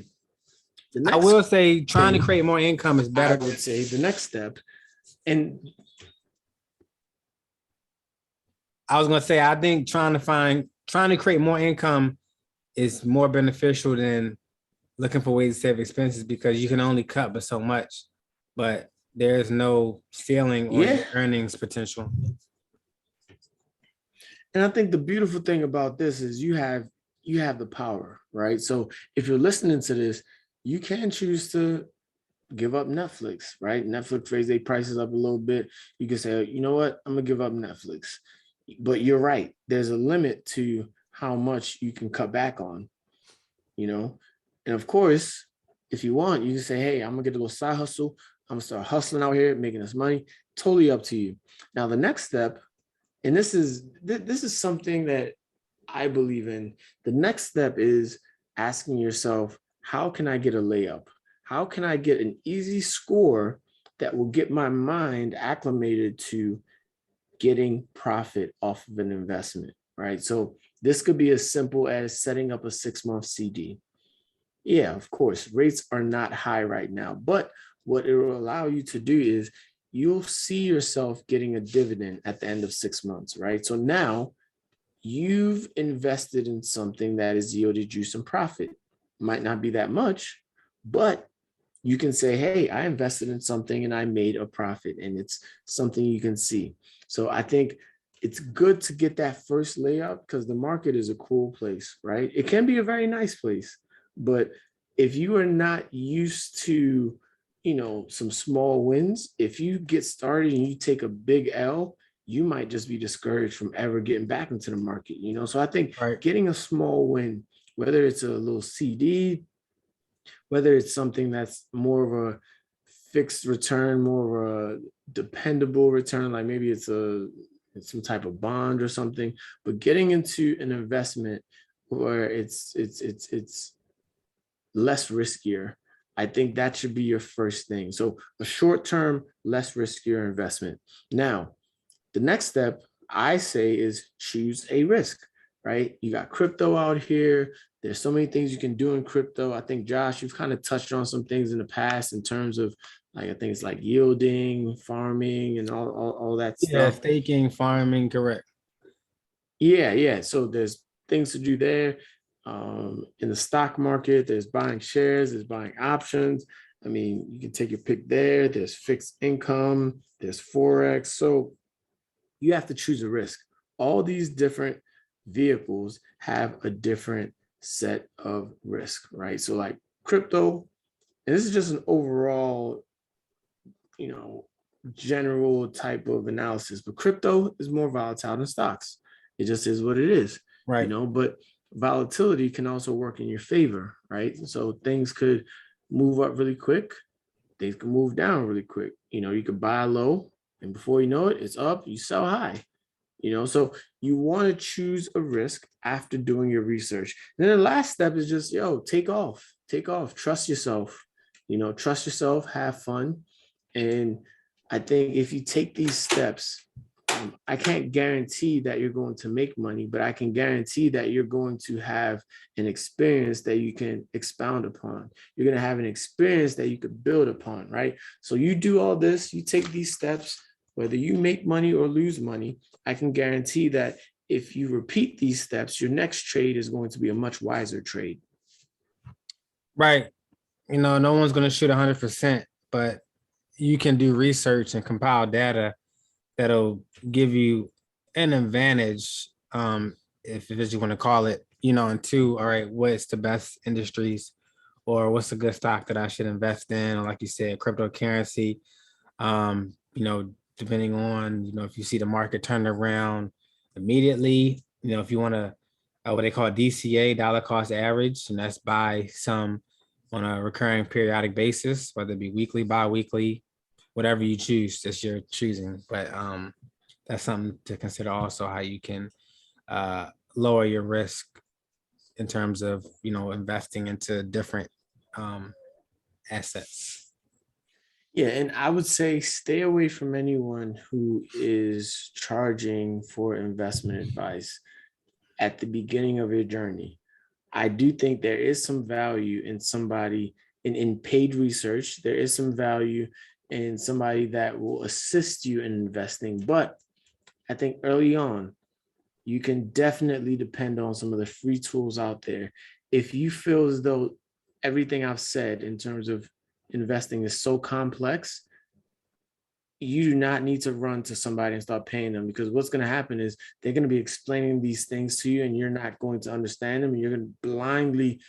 I will say trying to create more income is better. I would say the next step, and I was gonna say, I think trying to create more income is more beneficial than looking for ways to save expenses, because you can only cut but so much, but there's no ceiling on your earnings potential. And I think the beautiful thing about this is you have the power, right? So if you're listening to this, you can choose to give up Netflix, right? Netflix raised their prices up a little bit. You can say, you know what, I'm gonna give up Netflix. But you're right, there's a limit to how much you can cut back on, And of course, if you want, you can say, hey, I'm gonna get a little side hustle. I'm gonna start hustling out here, making this money. Totally up to you. Now, the next step, and this is something that I believe in. The next step is asking yourself, how can I get a layup? How can I get an easy score that will get my mind acclimated to getting profit off of an investment, right? So this could be as simple as setting up a 6-month CD. Yeah, of course, rates are not high right now, but what it will allow you to do is you'll see yourself getting a dividend at the end of 6 months, right? So now you've invested in something that has yielded you some profit. Might not be that much, but you can say, hey, I invested in something and I made a profit, and it's something you can see. So I think it's good to get that first layup, because the market is a cool place, right? It can be a very nice place, but if you are not used to, some small wins, if you get started and you take a big L, you might just be discouraged from ever getting back into the market, So I think Right. getting a small win, whether it's a little CD, whether it's something that's more of a fixed return, more of a dependable return, like maybe it's some type of bond or something, but getting into an investment where it's less riskier, I think that should be your first thing. So a short-term, less riskier investment. Now, the next step I say is choose a risk, right? You got crypto out here. There's so many things you can do in crypto. I think, Josh, you've kind of touched on some things in the past in terms of, like, I think it's like yielding, farming, and all that Yeah, stuff. staking, farming, correct. Yeah, yeah. So there's things to do there. In the stock market, there's buying shares, there's buying options. I mean, you can take your pick there. There's fixed income, there's Forex. So you have to choose a risk. All these different vehicles have a different set of risk, right? So like crypto, and this is just an overall, you know, general type of analysis, but crypto is more volatile than stocks. It just is what it is, Right. but volatility can also work in your favor, right? So things could move up really quick, things can move down really quick. You could buy low, and before you know it, it's up, you sell high. So you want to choose a risk after doing your research. And then the last step is just, take off, trust yourself, trust yourself, have fun. And I think if you take these steps, I can't guarantee that you're going to make money, but I can guarantee that you're going to have an experience that you can expound upon. You're going to have an experience that you could build upon, right? So you do all this, you take these steps, whether you make money or lose money, I can guarantee that if you repeat these steps, your next trade is going to be a much wiser trade. Right. No one's going to shoot 100%, but you can do research and compile data that'll give you an advantage, if you want to call it, and two, all right, what's the best industries or what's a good stock that I should invest in? Or like you said, cryptocurrency, depending on, if you see the market turn around immediately, if you want to, what they call DCA, dollar cost average, and that's buy some on a recurring periodic basis, whether it be weekly, bi-weekly, whatever you choose, that's your choosing. But that's something to consider also, how you can lower your risk in terms of, investing into different assets. Yeah, and I would say stay away from anyone who is charging for investment advice at the beginning of your journey. I do think there is some value in somebody in paid research. There is some value in somebody that will assist you in investing. But I think early on, you can definitely depend on some of the free tools out there. If you feel as though everything I've said in terms of investing is so complex, you do not need to run to somebody and start paying them, because what's going to happen is they're going to be explaining these things to you and you're not going to understand them, and you're going to blindly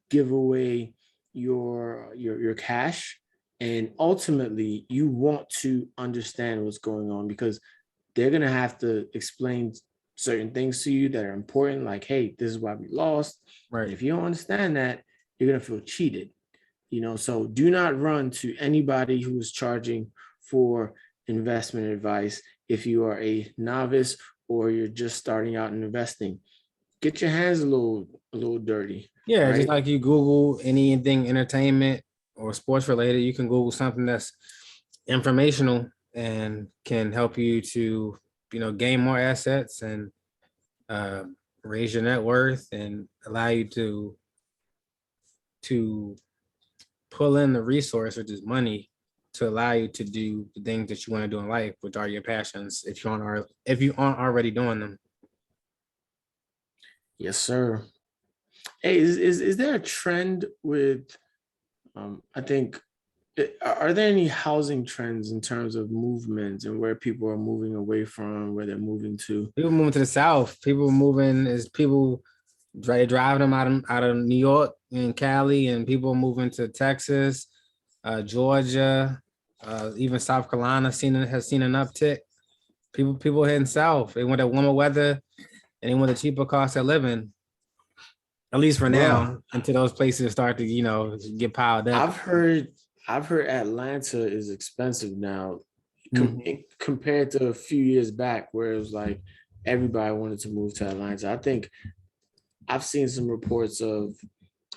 give away your cash. And ultimately you want to understand what's going on, because they're going to have to explain certain things to you that are important, like, hey, this is why we lost. Right. And if you don't understand that, you're going to feel cheated. So do not run to anybody who is charging for investment advice if you are a novice or you're just starting out in investing. Get your hands a little dirty. Yeah, just Right? like you Google anything entertainment or sports related, you can Google something that's informational and can help you to, gain more assets and uh, raise your net worth and allow you to pull in the resource, which is money, to allow you to do the things that you want to do in life, which are your passions, if you aren't already doing them. Yes, sir. Hey, is there a trend with I think are there any housing trends in terms of movements and where people are moving away from, where they're moving to? People moving to the south. People moving is people driving them out of New York and Cali, and people moving to Texas, Georgia, even South Carolina. Has seen an uptick. People heading south. They want the warmer weather and they want the cheaper cost of living. At least for Bruh, now, until those places start to get piled up. I've heard I've heard Atlanta is expensive now Mhm. compared to a few years back where it was like everybody wanted to move to Atlanta. I think I've seen some reports of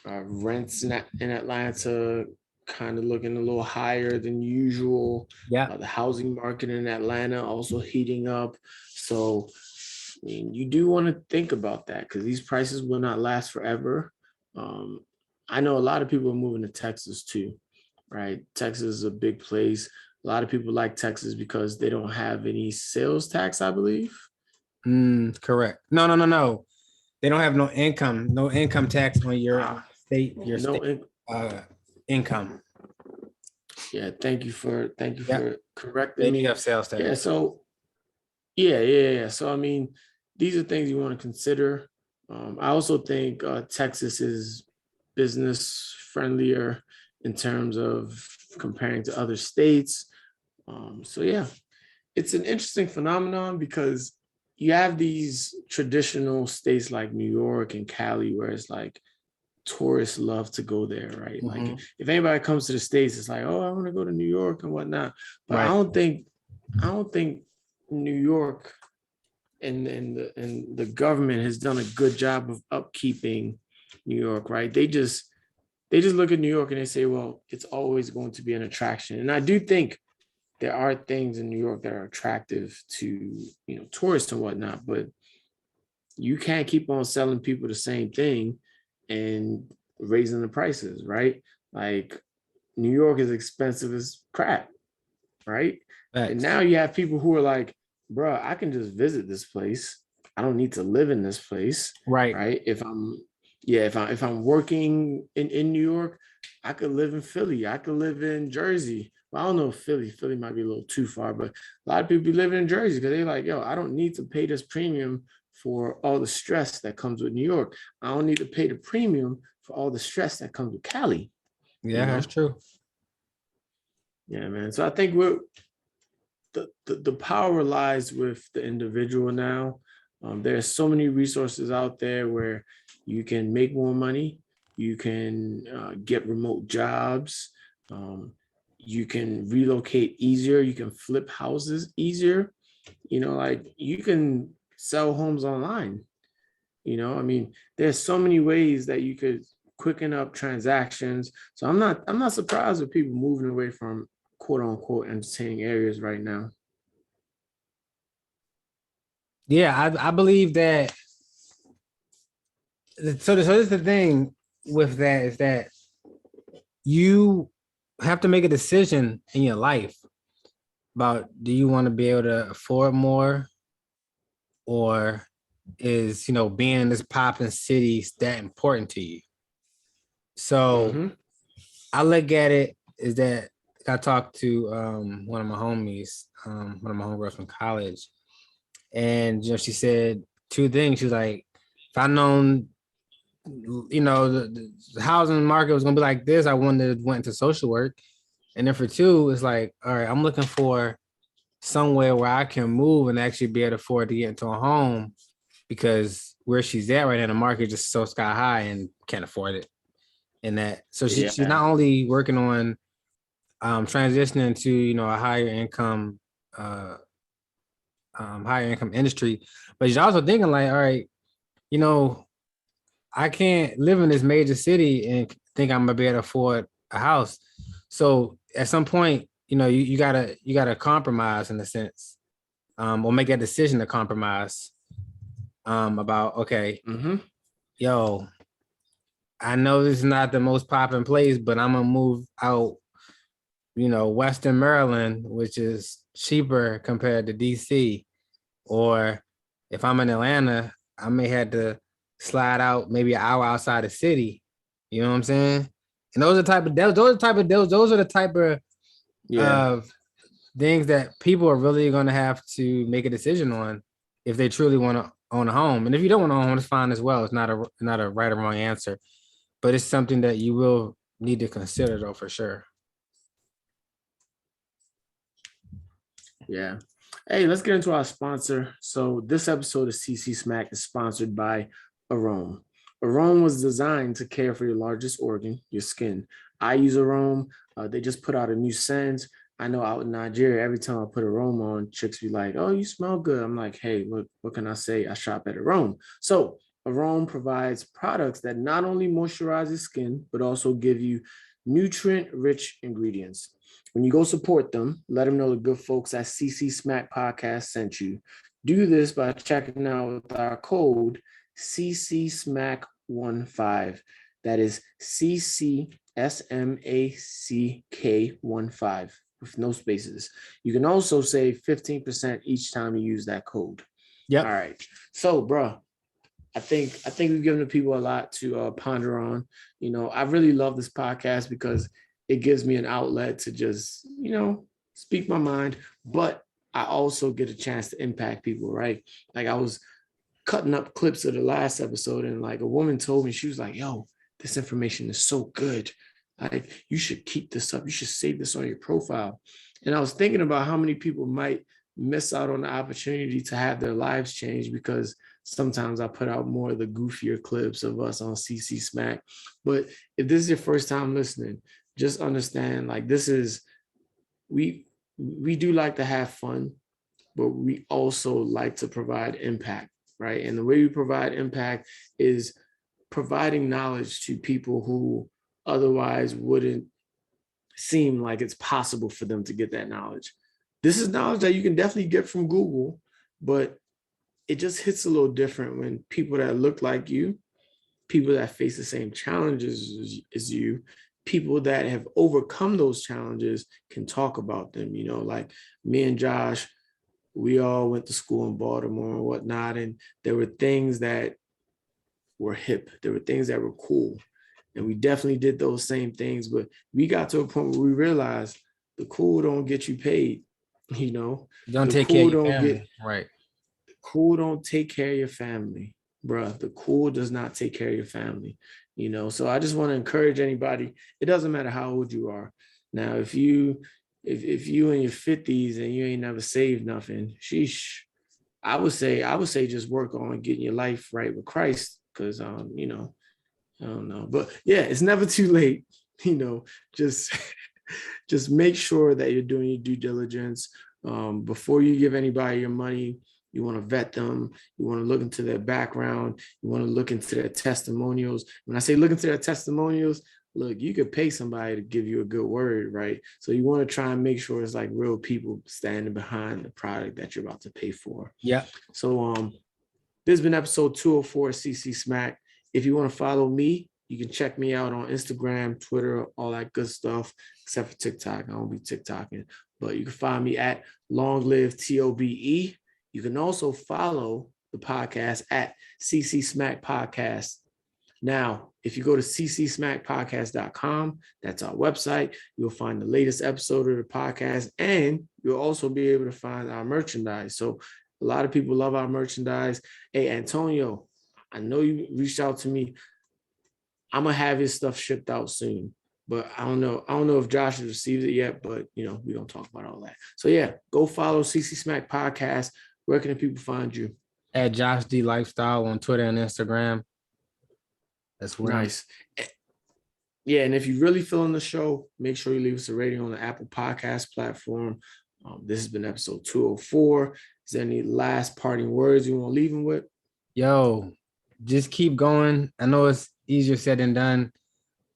rents in Atlanta kind of looking a little higher than usual. Yeah. The housing market in Atlanta also heating up. So, I mean, you do want to think about that because these prices will not last forever. Um, I know a lot of people are moving to Texas too, right? Texas is a big place. A lot of people like Texas because they don't have any sales tax, I believe. Correct. No, no, no, no. They don't have no income tax on Ah, your no, state uh income. yeah, thank you Yeah. for correcting They do me. have sales Yeah, tax. so yeah. So I mean, these are things you want to consider. I also think Texas is business friendlier in terms of comparing to other states. So yeah, it's an interesting phenomenon because you have these traditional states like New York and Cali where it's like tourists love to go there, right? Like Mhm. if anybody comes to the States, it's like, oh, I want to go to New York and whatnot. But Right. I don't think New York and the government has done a good job of upkeeping New York, right? They just look at New York and they say, well, it's always going to be an attraction. And I do think there are things in New York that are attractive to tourists and whatnot, but you can't keep on selling people the same thing and raising the prices, right? Like New York is expensive as crap, right? And Thanks. now you have people who are like, bro, I can just visit this place. I don't need to live in this place, Right. right? If I'm working in New York, I could live in Philly. I could live in Jersey. Well, I don't know if Philly might be a little too far, but a lot of people be living in Jersey because they're like, yo, I don't need to pay this premium for all the stress that comes with New York. I don't need to pay the premium for all the stress that comes with Cali, you Yeah, that's know? true. Yeah, man. So I think the power lies with the individual now. There's so many resources out there where you can make more money, you can get remote jobs, um, you can relocate easier, you can flip houses easier. Like you can sell homes online. I mean, there's so many ways that you could quicken up transactions. So I'm not surprised with people moving away from quote unquote entertaining areas right now. Yeah, I believe that. So this is the thing with that is that you have to make a decision in your life about, do you want to be able to afford more, or is being in this popping city that important to you? So Mm-hmm. I look at it is that I talked to one of my homies, one of my homegirls from college, and she said two things. She's like, if I known the housing market was gonna be like this, I wouldn't have went into social work. And then for two, it's like, all right, I'm looking for somewhere where I can move and actually be able to afford to get into a home, because where she's at right now, the market is just so sky high and can't afford it. And that, so she's Yeah. not only working on transitioning to a uh, higher income industry, but she's also thinking like, all right, you know, I can't live in this major city and think I'm gonna be able to afford a house. So at some point, you gotta compromise in a sense, or make a decision to compromise, about, okay, Mm-hmm. yo, I know this is not the most popping place, but I'm gonna move out, Western Maryland, which is cheaper compared to DC. Or if I'm in Atlanta, I may have to slide out maybe an hour outside the city. You know what I'm saying? And those are the type of Yeah. things that people are really going to have to make a decision on if they truly want to own a home. And if you don't want to own a home, it's fine as well. It's not a right or wrong answer, but it's something that you will need to consider though for sure. Yeah. Hey, let's get into our sponsor. So this episode of CC Smack is sponsored by Arome. Arome was designed to care for your largest organ, your skin. I use Arome. They just put out a new scent. I know out in Nigeria, every time I put Arome on, chicks be like, "Oh, you smell good." I'm like, "Hey, look, what can I say? I shop at Arome." So Arome provides products that not only moisturize your skin, but also give you nutrient-rich ingredients. When you go support them, let them know the good folks at CC Smack Podcast sent you. Do this by checking out with our code CC Smack 15. That is CCSMACK 15 with no spaces. You can also save 15% each time you use that code. Yep. All right. So, bro, I think we've given the people a lot to ponder on. You know, I really love this podcast because it gives me an outlet to just, you know, speak my mind, but I also get a chance to impact people, right? Like I was cutting up clips of the last episode and like a woman told me, she was like, "Yo, this information is so good. Like you should keep this up. You should save this on your profile." And I was thinking about how many people might miss out on the opportunity to have their lives changed because sometimes I put out more of the goofier clips of us on CC Smack. But if this is your first time listening, just understand like this is, we do like to have fun, but we also like to provide impact, right? And the way we provide impact is providing knowledge to people who otherwise wouldn't seem like it's possible for them to get that knowledge. This is knowledge that you can definitely get from Google, but it just hits a little different when people that look like you, people that face the same challenges as you, people that have overcome those challenges can talk about them. You know, like me and Josh, we all went to school in Baltimore and whatnot, and there were things that were hip. There were things that were cool. And we definitely did those same things, but we got to a point where we realized the cool don't get you paid, you know. Don't The take care cool of your don't get family. Right. cool don't take care of your family, bruh. The cool does not take care of your family, you know. So I just want to encourage anybody. It doesn't matter how old you are. Now, if you in your 50s and you ain't never saved nothing, sheesh. I would say just work on getting your life right with Christ, because you know, I don't know. But yeah, it's never too late, you know, just just make sure that you're doing your due diligence. Before you give anybody your money, you want to vet them. You want to look into their background. You want to look into their testimonials. When I say look into their testimonials, look, you could pay somebody to give you a good word, right? So you want to try and make sure it's like real people standing behind the product that you're about to pay for. Yeah. So this has been episode 204 CC Smack. If you want to follow me, you can check me out on Instagram, Twitter, all that good stuff, except for TikTok. I don't be TikToking, but you can find me at Long Live TOBE. You can also follow the podcast at CC Smack Podcast. Now, if you go to ccsmackpodcast.com, that's our website, you'll find the latest episode of the podcast, and you'll also be able to find our merchandise. So a lot of people love our merchandise. Hey, Antonio, I know you reached out to me. I'm gonna have his stuff shipped out soon, but I don't know if Josh has received it yet, but you know, we don't talk about all that. So yeah, go follow CC Smack Podcast. Where can the people find you? At Josh D Lifestyle on Twitter and Instagram. That's where nice. Yeah, and if you're really feeling the show, make sure you leave us a rating on the Apple Podcast platform. This has been episode 204. Is there any last parting words you want to leave them with? Yo, just keep going. I know it's easier said than done,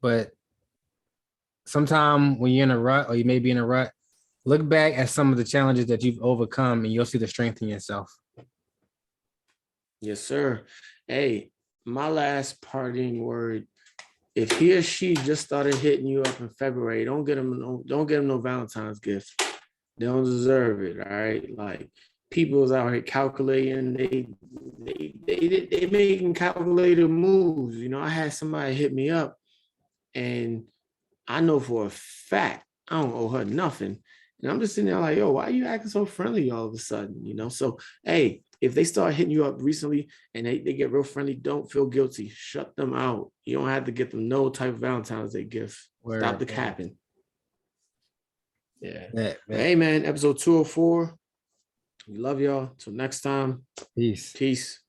but sometime when you're in a rut or you may be in a rut, look back at some of the challenges that you've overcome and you'll see the strength in yourself. Yes, sir. Hey, my last parting word: if he or she just started hitting you up in February, don't get them no Valentine's gift. They don't deserve it. All right. Like people's out here calculating. They making calculated moves. You know, I had somebody hit me up, and I know for a fact I don't owe her nothing. And I'm just sitting there like, yo, why are you acting so friendly all of a sudden? You know, so hey, if they start hitting you up recently and they get real friendly, don't feel guilty. Shut them out. You don't have to get them no type of Valentine's Day gift. Stop the capping. Yeah. Hey man, episode 204. We love y'all. Till next time. Peace. Peace.